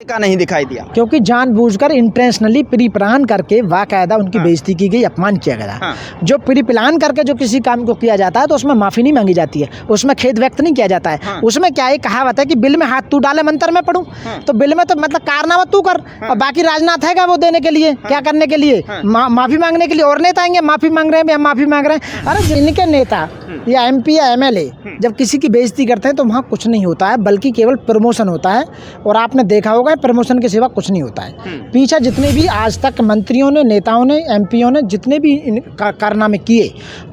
का नहीं दिखाई दिया? क्योंकि जानबूझकर इंटेंशनली प्री प्लान करके बाकायदा उनकी बेइज्जती की गई, अपमान किया गया। जो प्री प्लान करके जो किसी काम को किया जाता है तो उसमें माफ़ी नहीं मांगी जाती है, उसमें खेद व्यक्त नहीं किया जाता है। उसमें क्या है, कहावत है कि बिल में हाथ तू डाले मंत्र में पढ़ूं। तो बिल में तो मतलब कारनामा तू कर, और बाकी राजनाथ है वो देने के लिए, क्या करने के लिए, माफ़ी मांगने के लिए। और नेता आएंगे माफ़ी मांग रहे हैं, हम माफ़ी मांग रहे हैं। अरे इनके नेता या MP या MLA जब किसी की बेइज्जती करते हैं तो वहाँ कुछ नहीं होता है, बल्कि केवल प्रमोशन होता है। और आपने देखा होगा प्रमोशन के सिवा कुछ नहीं होता है। पीछे जितने भी आज तक मंत्रियों ने, नेताओं ने, MPओं ने जितने भी कारनामे किए,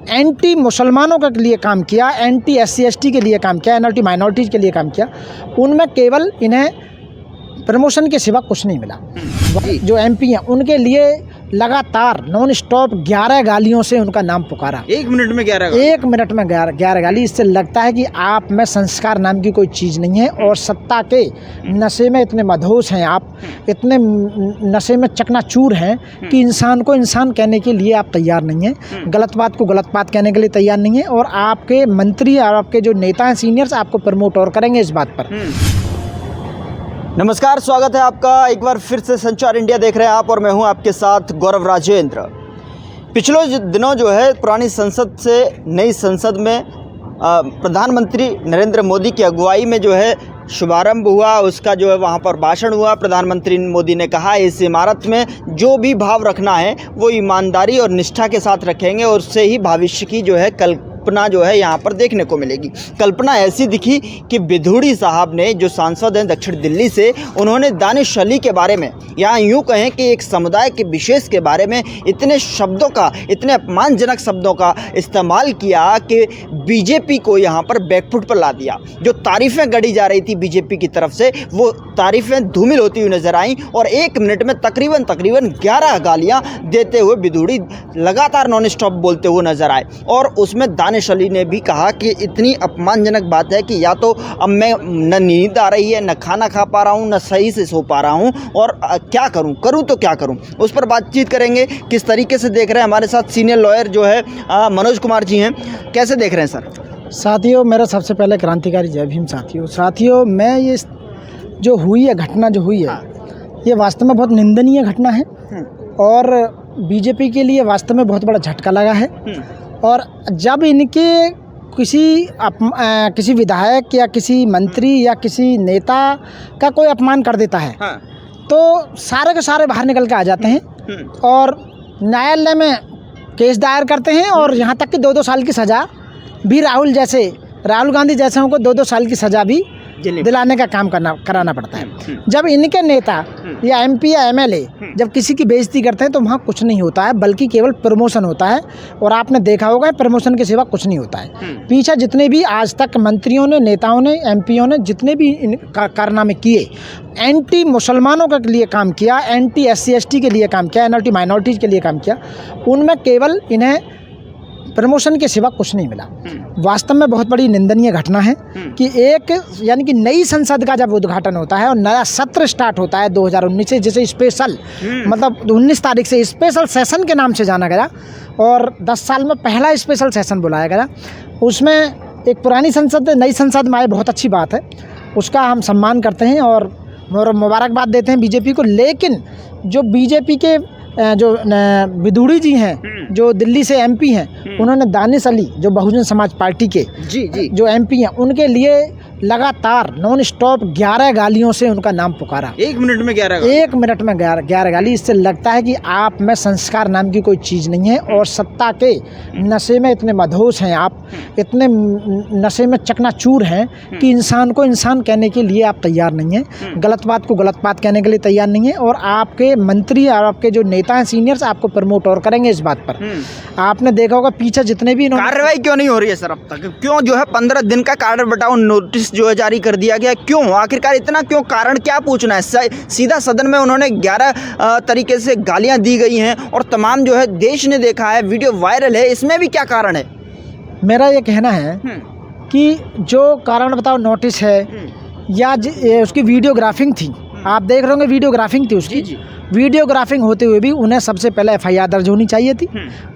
एंटी मुसलमानों के लिए काम किया, एंटी SC ST के लिए काम किया, एंटी माइनॉरिटीज़ के लिए काम किया, उनमें केवल इन्हें प्रमोशन के सिवा कुछ नहीं मिला। जो MP हैं उनके लिए लगातार नॉन स्टॉप 11 गालियों से उनका नाम पुकारा। 1 मिनट में 11 गाली? 1 मिनट में 11 गाली। इससे लगता है कि आप में संस्कार नाम की कोई चीज़ नहीं है, और सत्ता के नशे में इतने मदहोश हैं आप, इतने नशे में चकनाचूर हैं कि इंसान को इंसान कहने के लिए आप तैयार नहीं हैं, गलत बात को गलत बात कहने के लिए तैयार नहीं हैं। और आपके मंत्री और आपके जो नेता हैं, सीनियर्स, आपको प्रमोट और करेंगे इस बात पर। नमस्कार, स्वागत है आपका एक बार फिर से संचार इंडिया देख रहे हैं आप, और मैं हूं आपके साथ गौरव राजेंद्र। पिछले दिनों जो है पुरानी संसद से नई संसद में प्रधानमंत्री नरेंद्र मोदी की अगुवाई में जो है शुभारंभ हुआ, उसका जो है वहाँ पर भाषण हुआ। प्रधानमंत्री मोदी ने कहा इस इमारत में जो भी भाव रखना है वो ईमानदारी और निष्ठा के साथ रखेंगे, और उससे ही भविष्य की जो है कल्पना जो है यहाँ पर देखने को मिलेगी। कल्पना ऐसी दिखी कि विधूड़ी साहब ने, जो सांसद हैं दक्षिण दिल्ली से, उन्होंने दानिश अली के बारे में, या यूँ कहें कि एक समुदाय के विशेष के बारे में इतने शब्दों का, इतने अपमानजनक शब्दों का इस्तेमाल किया कि बीजेपी को यहाँ पर बैकफुट पर ला दिया। जो तारीफ़ें गढ़ी जा रही थी बीजेपी की तरफ से, वो तारीफ़ें धूमिल होती हुई नजर आईं, और 1 मिनट में तकरीबन 11 गालियाँ देते हुए विधूड़ी लगातार नॉन स्टॉप बोलते हुए नजर आए। और उसमें दानिश अली ने भी कहा कि इतनी अपमानजनक बात है कि या तो अब मैं न नींद आ रही है, न खाना खा पा रहा हूँ, न सही से सो पा रहा हूँ, और क्या करूँ तो क्या करूँ। उस पर बातचीत करेंगे, किस तरीके से देख रहे हैं। हमारे साथ सीनियर लॉयर जो है मनोज कुमार जी हैं, कैसे देख रहे हैं सर? साथियों, मेरा सबसे पहले क्रांतिकारी जय भीम। साथियों, मैं ये जो हुई है घटना, जो हुई है, ये वास्तव में बहुत निंदनीय घटना है, और बीजेपी के लिए वास्तव में बहुत बड़ा झटका लगा है। और जब इनके किसी विधायक या किसी मंत्री या किसी नेता का कोई अपमान कर देता है, तो सारे के सारे बाहर निकल के आ जाते हैं और न्यायालय में केस दायर करते हैं, और यहाँ तक कि 2-2 साल की सज़ा भी राहुल गांधी जैसे को 2-2 साल की सज़ा भी दिलाने का काम कराना पड़ता है। जब इनके नेता या MP या MLA जब किसी की बेइज्जती करते हैं तो वहाँ कुछ नहीं होता है, बल्कि केवल प्रमोशन होता है। और आपने देखा होगा प्रमोशन के सिवा कुछ नहीं होता है। पीछे जितने भी आज तक मंत्रियों ने, नेताओं ने, MPओं ने जितने भी कारनामे किए, एंटी मुसलमानों के लिए काम किया, एंटी SC ST के लिए काम किया, एंटी माइनॉरिटीज़ के लिए काम किया, उनमें केवल इन्हें प्रमोशन के सिवा कुछ नहीं मिला। वास्तव में बहुत बड़ी निंदनीय घटना है कि यानी कि नई संसद का जब उद्घाटन होता है और नया सत्र स्टार्ट होता है 2019 से, जिसे स्पेशल मतलब 19 तारीख से स्पेशल सेशन के नाम से जाना गया, और 10 साल में पहला स्पेशल सेशन बुलाया गया। उसमें एक पुरानी संसद नई संसद में आए, बहुत अच्छी बात है, उसका हम सम्मान करते हैं और मुबारकबाद देते हैं बीजेपी को। लेकिन जो बीजेपी के जो विधूड़ी जी हैं, जो दिल्ली से MP हैं, उन्होंने दानिश अली, जो बहुजन समाज पार्टी के जो MP हैं, उनके लिए लगातार नॉन स्टॉप 11 गालियों से उनका नाम पुकारा। 1 मिनट में 11 गाली? 1 मिनट में 11 गाली। इससे लगता है कि आप में संस्कार नाम की कोई चीज़ नहीं है, और सत्ता के नशे में इतने मदहोश हैं आप, इतने नशे में चकनाचूर हैं कि इंसान को इंसान कहने के लिए आप तैयार नहीं हैं, गलत बात को गलत बात कहने के लिए तैयार नहीं है। और आपके मंत्री और आपके जो नेता हैं, सीनियर्स, आपको प्रमोट और करेंगे इस बात पर। आपने देखा होगा पीछे जितने भी कार्रवाई क्यों नहीं हो रही है सर अब तक? क्यों जो है 15 दिन का कार्य बटाओ नोटिस जो है जारी कर दिया गया? क्यों, आखिरकार इतना क्यों? कारण क्या पूछना है? सीधा सदन में उन्होंने 11 तरीके से गालियां दी गई हैं, और तमाम जो है देश ने देखा है, वीडियो वायरल है, इसमें भी क्या कारण है? मेरा ये कहना है कि जो कारण बताओ नोटिस है या उसकी वीडियोग्राफिंग थी, आप देख रहे होंगे वीडियोग्राफिंग थी उसकी, वीडियोग्राफिंग होते हुए भी उन्हें सबसे पहले FIR दर्ज होनी चाहिए थी,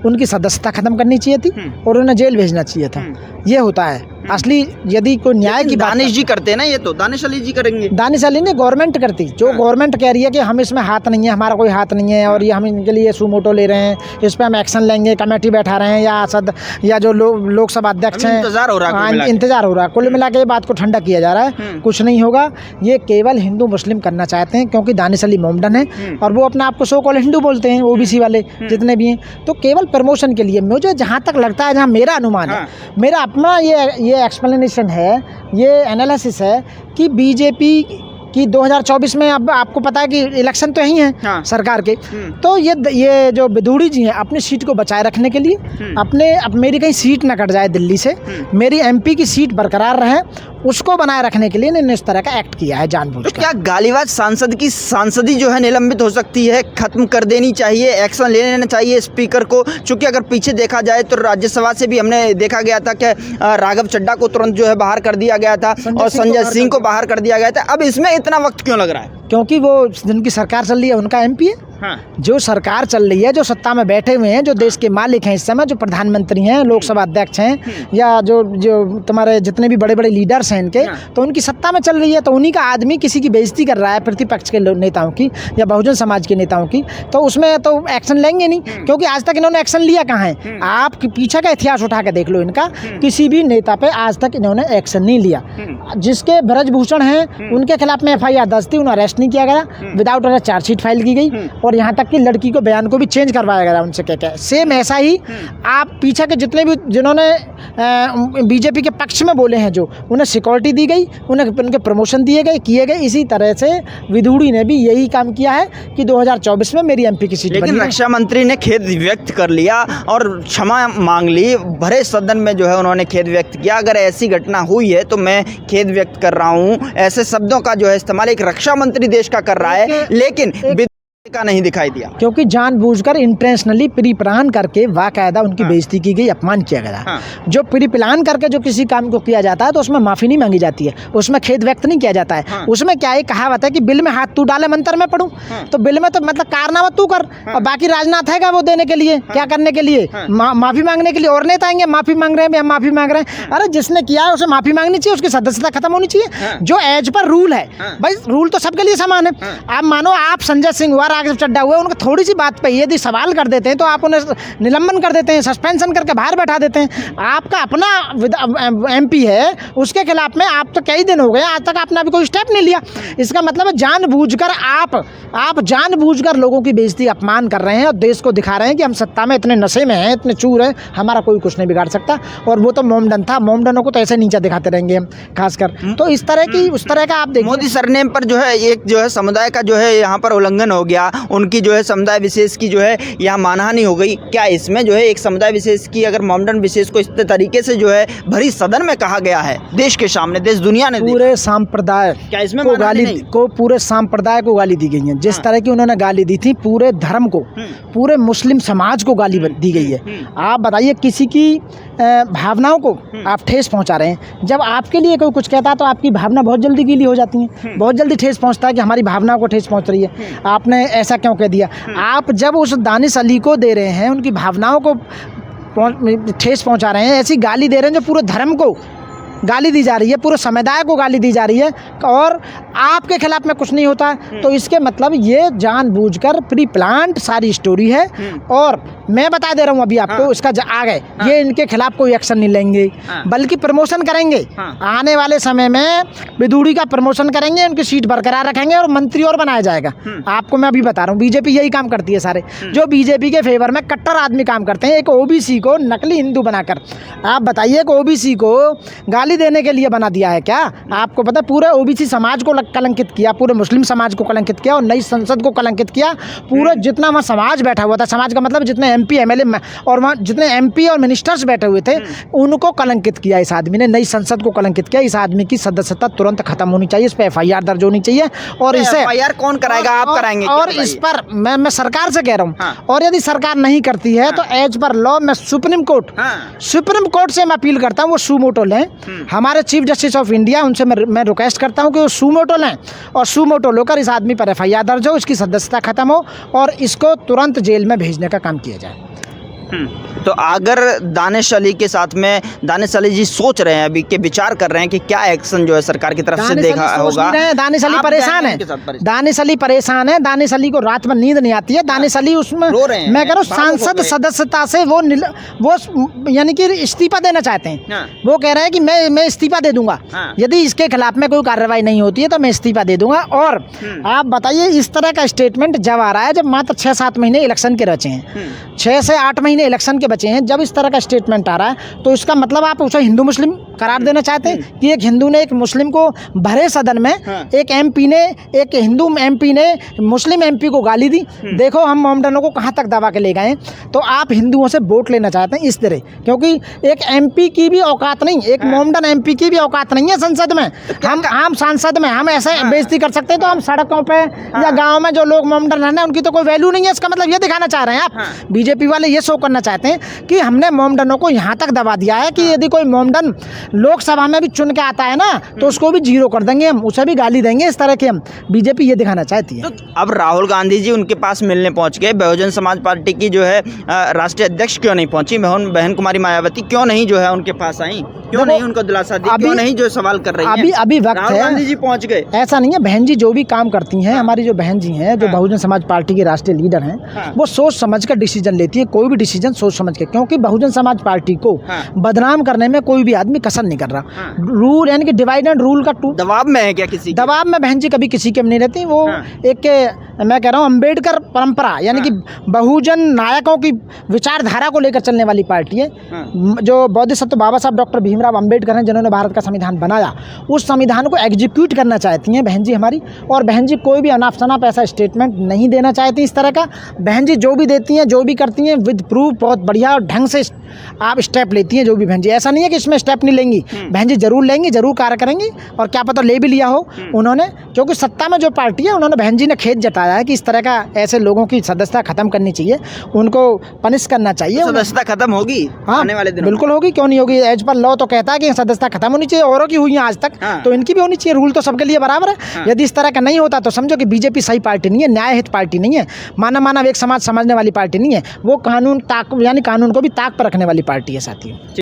उनकी सदस्यता खत्म करनी चाहिए थी और उन्हें जेल भेजना चाहिए था। ये होता है असली। यदि कोई न्याय की बात दानिश जी करते हैं ना, ये तो दानिश अली जी करेंगे। दानिश अली ने गवर्नमेंट करती, जो गवर्नमेंट कह रही है कि हम इसमें हाथ नहीं है, हमारा कोई हाथ नहीं है और ये हम इनके लिए सुमोटो ले रहे हैं, इस पर हम एक्शन लेंगे, कमेटी बैठा रहे हैं, या जो लोकसभा अध्यक्ष हैं, इंतजार हो रहा है, इंतजार हो रहा है। कुल मिला के बात को ठंडा किया जा रहा है, कुछ नहीं होगा। ये केवल हिंदू मुस्लिम करना चाहते हैं, क्योंकि दानिश अली मोमडन है और वो अपने आप को सो कॉल हिंदू बोलते हैं, OBC वाले जितने भी हैं, तो केवल प्रमोशन के लिए। मुझे जहाँ तक लगता है, जहाँ मेरा अनुमान है, मेरा अपना ये एक्सप्लेनेशन है, ये एनालिसिस है कि बीजेपी कि 2024 में अब आपको पता है कि इलेक्शन तो यही है सरकार के, तो ये जो बिदूड़ी जी हैं अपनी सीट को बचाए रखने के लिए, अब मेरी कहीं सीट ना कट जाए दिल्ली से, मेरी MP की सीट बरकरार रहे, उसको बनाए रखने के लिए इन्होंने इस तरह का एक्ट किया है जानबूझकर। तो क्या गालीबाज सांसद की सांसदी जो है निलंबित हो सकती है, खत्म कर देनी चाहिए, एक्शन ले लेना चाहिए स्पीकर को? चूंकि अगर पीछे देखा जाए तो राज्यसभा से भी हमने देखा गया था कि राघव चड्ढा को तुरंत जो है बाहर कर दिया गया था और संजय सिंह को बाहर कर दिया गया था। अब इसमें इतना वक्त क्यों लग रहा है? क्योंकि वो जिनकी सरकार चल रही है उनका MP है। जो सरकार चल रही है, जो सत्ता में बैठे हुए हैं, जो देश के मालिक हैं इस समय, जो प्रधानमंत्री हैं, लोकसभा अध्यक्ष हैं, या जो तुम्हारे जितने भी बड़े बड़े लीडर्स हैं इनके, तो उनकी सत्ता में चल रही है, तो उन्हीं का आदमी किसी की बेइज्जती कर रहा है, प्रतिपक्ष के नेताओं की या बहुजन समाज के नेताओं की, तो उसमें तो एक्शन लेंगे नहीं, क्योंकि आज तक इन्होंने एक्शन लिया कहाँ है? आप पीछे का इतिहास उठा के देख लो इनका, किसी भी नेता पे आज तक इन्होंने एक्शन नहीं लिया। जिसके ब्रजभूषण हैं उनके खिलाफ में FIR दर्ज थी, उन्हें अरेस्ट नहीं किया गया, विदाउट अरेस्ट चार्जशीट फाइल की गई और यहाँ तक कि लड़की को बयान को भी चेंज करवाया गया उनसे कह के। सेम ऐसा ही आप पीछे के जितने भी जिन्होंने बीजेपी के पक्ष में बोले हैं, जो उन्हें सिक्योरिटी दी गई, उनके प्रमोशन दिए गए, किए गए, इसी तरह से विदूड़ी ने भी यही काम किया है कि 2024 में मेरी MP की सीट बनी। लेकिन रक्षा मंत्री ने खेद व्यक्त कर लिया और क्षमा मांग ली, भरे सदन में जो है उन्होंने खेद व्यक्त किया। अगर ऐसी घटना हुई है तो मैं खेद व्यक्त कर रहा हूँ, ऐसे शब्दों का जो है इस्तेमाल एक रक्षा मंत्री देश का कर रहा है, लेकिन का नहीं दिखाई दिया, क्योंकि जानबूझकर इंटेंशनली प्री प्लान करके वाकायदा उनकी बेइज्जती की गई, अपमान किया गया। जो प्री प्लान करके जो किसी काम को किया जाता है तो उसमें माफी नहीं मांगी जाती है, उसमें खेद व्यक्त नहीं किया जाता है। उसमें क्या है, कहावत है कि बिल में हाथ तू डाले मंत्र में पढ़ूं, तो बिल में तो मतलब कारनामा तू कर और बाकी राजनाथ है वो देने के लिए, क्या करने के लिए, माफी मांगने के लिए। और नेता आएंगे माफी मांग रहे हैं, हम माफी मांग रहे हैं। अरे जिसने किया है उसे माफी मांगनी चाहिए, उसकी सदस्यता खत्म होनी चाहिए। जो एज पर रूल है भाई, रूल तो सबके लिए समान है। आप मानो आप संजय सिंह हुआ, राघव चड्ढा हुआ, उनको थोड़ी सी बात पे यदि सवाल कर देते हैं तो आप उन्हें निलंबन कर देते हैं, सस्पेंशन करके बाहर बैठा देते हैं। आपका अपना MP है, उसके खिलाफ में आप तो कई दिन हो गए आज तक आपने अभी कोई स्टेप नहीं लिया। इसका मतलब है जानबूझकर आप जानबूझकर लोगों की बेइज्जती, अपमान कर रहे हैं और देश को दिखा रहे हैं कि हम सत्ता में इतने नशे में हैं, इतने चूर हैं, हमारा कोई कुछ नहीं बिगाड़ सकता। और वो तो मोमडन था, मोमडनों को तो ऐसे नीचा दिखाते रहेंगे हम खासकर। तो इस तरह की उस तरह का आप देखिए, मोदी सरनेम पर जो है एक जो है समुदाय का जो है यहाँ पर उल्लंघन हो गया, उनकी जो है समुदाय विशेष की जो है यहाँ मानहानि हो गई। क्या इसमें जो है एक समुदाय विशेष की, अगर मोमडन विशेष को इस तरीके से जो है भरी सदन में कहा गया है, देश के सामने, देश दुनिया ने, पूरे सांप्रदाय क्या इसमें को गाली को, पूरे सांप्रदाय को गाली दी गई है। जिस तरह की उन्होंने गाली दी थी पूरे धर्म को, पूरे मुस्लिम समाज को गाली दी गई है। आप बताइए, किसी की भावनाओं को आप ठेस पहुंचा रहे हैं। जब आपके लिए कोई कुछ कहता है तो आपकी भावना बहुत जल्दी गीली हो जाती है, बहुत जल्दी ठेस पहुंचता है कि हमारी भावनाओं को ठेस पहुंच रही है, आपने ऐसा क्यों कह दिया। आप जब उस दानिश अली को दे रहे हैं, उनकी भावनाओं को ठेस पहुंचा रहे हैं, ऐसी गाली दे रहे हैं जो पूरे धर्म को गाली दी जा रही है, पूरे समुदाय को गाली दी जा रही है, और आपके खिलाफ में कुछ नहीं होता, तो इसके मतलब ये जानबूझकर प्री प्लान्ड सारी स्टोरी है। और मैं बता दे रहा हूँ अभी आपको, इसका आ गए, ये इनके खिलाफ कोई एक्शन नहीं लेंगे, बल्कि प्रमोशन करेंगे। आने वाले समय में बिदूड़ी का प्रमोशन करेंगे, उनकी सीट बरकरार रखेंगे और मंत्री और बनाया जाएगा। आपको मैं अभी बता रहा हूँ, बीजेपी यही काम करती है। सारे जो बीजेपी के फेवर में कट्टर आदमी काम करते हैं, एक OBC को नकली हिंदू बनाकर, आप बताइए, एक OBC को गाली देने के लिए बना दिया है क्या? आपको पता है, पूरे OBC समाज को कलंकित किया, पूरे मुस्लिम समाज को कलंकित किया और नई संसद को कलंकित किया। पूरा जितना वहाँ समाज बैठा हुआ था, समाज का मतलब जितने MP MLA और वहाँ जितने MP और मिनिस्टर्स बैठे हुए थे, उनको कलंकित किया इस आदमी ने, नई संसद को कलंकित किया। इस आदमी की सदस्यता तुरंत खत्म होनी चाहिए, इस पर FIR दर्ज होनी चाहिए। और इसे FIR कौन कराएगा? आप कराएंगे? और इस पर मैं सरकार से कह रहा हूँ, और यदि सरकार नहीं करती है तो एज पर लॉ में सुप्रीम कोर्ट से मैं अपील करता हूँ, वो सुमोटो लें हमारे चीफ जस्टिस ऑफ इंडिया उनसे मैं रिक्वेस्ट करता हूं कि वो सुमोटो लें और सुमोटो लेकर इस आदमी पर FIR दर्ज हो, इसकी सदस्यता खत्म हो और इसको तुरंत जेल में भेजने का काम किया जाए। तो अगर दानिश अली के साथ में दानिश अली जी सोच रहे हैं अभी के विचार कर रहे हैं कि क्या एक्शन जो है सरकार की तरफ से देखा होगा, दानिश अली परेशान है, दानिश अली परेशान है, दानिश अली को रात में नींद नहीं आती है, दानिश अली उसमें मैं कह रहा हूँ सांसद सदस्यता से वो यानी कि इस्तीफा देना चाहते हैं। वो कह रहे हैं कि मैं इस्तीफा दे दूंगा, यदि इसके खिलाफ में कोई कार्रवाई नहीं होती है तो मैं इस्तीफा दे दूंगा। और आप बताइए इस तरह का स्टेटमेंट जब आ रहा है जब मात्र 6-7 महीने इलेक्शन के बचे हैं, 6 से 8 महीने इलेक्शन के बचे हैं, जब इस तरह का स्टेटमेंट आ रहा है तो इसका मतलब आप उसे हिंदू मुस्लिम करार देना चाहते हैं कि एक हिंदू ने एक मुस्लिम को भरे सदन में एक MP ने, एक हिंदू MP ने मुस्लिम MP को गाली दी। देखो हम मोमडनों को कहाँ तक दबा के ले गए। तो आप हिंदुओं से वोट लेना चाहते हैं इस तरह, क्योंकि एक MP की भी औकात नहीं, एक मोमडन MP की भी औकात नहीं है संसद में। हम आम सांसद में हम ऐसे बेइज्जती कर सकते हैं, तो हम सड़कों पे या गाँव में जो लोग मोमडन रहना है उनकी तो कोई वैल्यू नहीं है। इसका मतलब ये दिखाना चाह रहे हैं आप, BJP वाले ये शो करना चाहते हैं कि हमने मोमडनों को यहाँ तक दबा दिया है कि यदि कोई मोमडन लोकसभा में भी चुन के आता है ना तो उसको भी 0 कर देंगे हम, उसे भी गाली देंगे। इस तरह के हम BJP ये दिखाना चाहती है। तो अब राहुल गांधी जी उनके पास मिलने पहुंच गए, बहुजन समाज पार्टी की जो है राष्ट्रीय अध्यक्ष क्यों नहीं पहुंची, बहन कुमारी मायावती क्यों नहीं जो है उनके पास आई, क्यों नहीं उनको दिलासा दी, क्यों नहीं जो सवाल कर रही हैं? अभी वक्त है, राहुल गांधी जी पहुंच गए। ऐसा नहीं है, बहन जी जो भी काम करती हैं, हमारी जो बहन जी हैं जो बहुजन समाज पार्टी के राष्ट्रीय लीडर हैं, वो सोच समझ कर डिसीजन लेती है, कोई भी डिसीजन सोच समझ के, क्योंकि बहुजन समाज पार्टी को बदनाम करने में कोई भी आदमी कसर नहीं कर रहा। रूल यानी कि डिवाइड एंड रूल का दबाव में है क्या किसी दबाव में बहन जी कभी किसी के नहीं रहती। वो एक मैं कह रहा हूँ अम्बेडकर परंपरा यानी कि बहुजन नायकों की विचारधारा को लेकर चलने वाली पार्टी है। जो बोधिसत्व बाबा साहब डॉक्टर भीमराव अम्बेडकर हैं जिन्होंने भारत का संविधान बनाया, उस संविधान को एग्जीक्यूट करना चाहती हैं बहन जी हमारी। और बहन जी कोई भी अनाप शनाप ऐसा स्टेटमेंट नहीं देना चाहती इस तरह का। बहन जी जो भी देती हैं, जो भी करती हैं विद प्रूफ बहुत बढ़िया ढंग से आप स्टेप लेती हैं। जो भी बहन जी, ऐसा नहीं है कि इसमें स्टेप नहीं लेंगी, बहन जी जरूर लेंगी, जरूर कार्य करेंगी। और क्या पता ले भी लिया हो उन्होंने, क्योंकि सत्ता में जो पार्टी है उन्होंने बहन जी ने खेद जताया है कि इस तरह का ऐसे लोगों की सदस्यता खत्म करनी चाहिए, उनको पनिश करना चाहिए। सदस्यता खत्म होगी आने वाले दिनों? बिल्कुल होगी, क्यों नहीं होगी। एज पर लॉ तो कहता है कि सदस्यता खत्म होनी चाहिए, औरों की हुई है आज तक, तो इनकी भी होनी चाहिए। रूल तो सबके लिए बराबर है। यदि इस तरह का नहीं होता तो समझो कि BJP सही पार्टी नहीं है, न्याय हित पार्टी नहीं है, मानव एक समाज समझने वाली पार्टी नहीं है। वो कानून यानी कानून को भी ताक पर रखने वाली पार्टी है साथियों।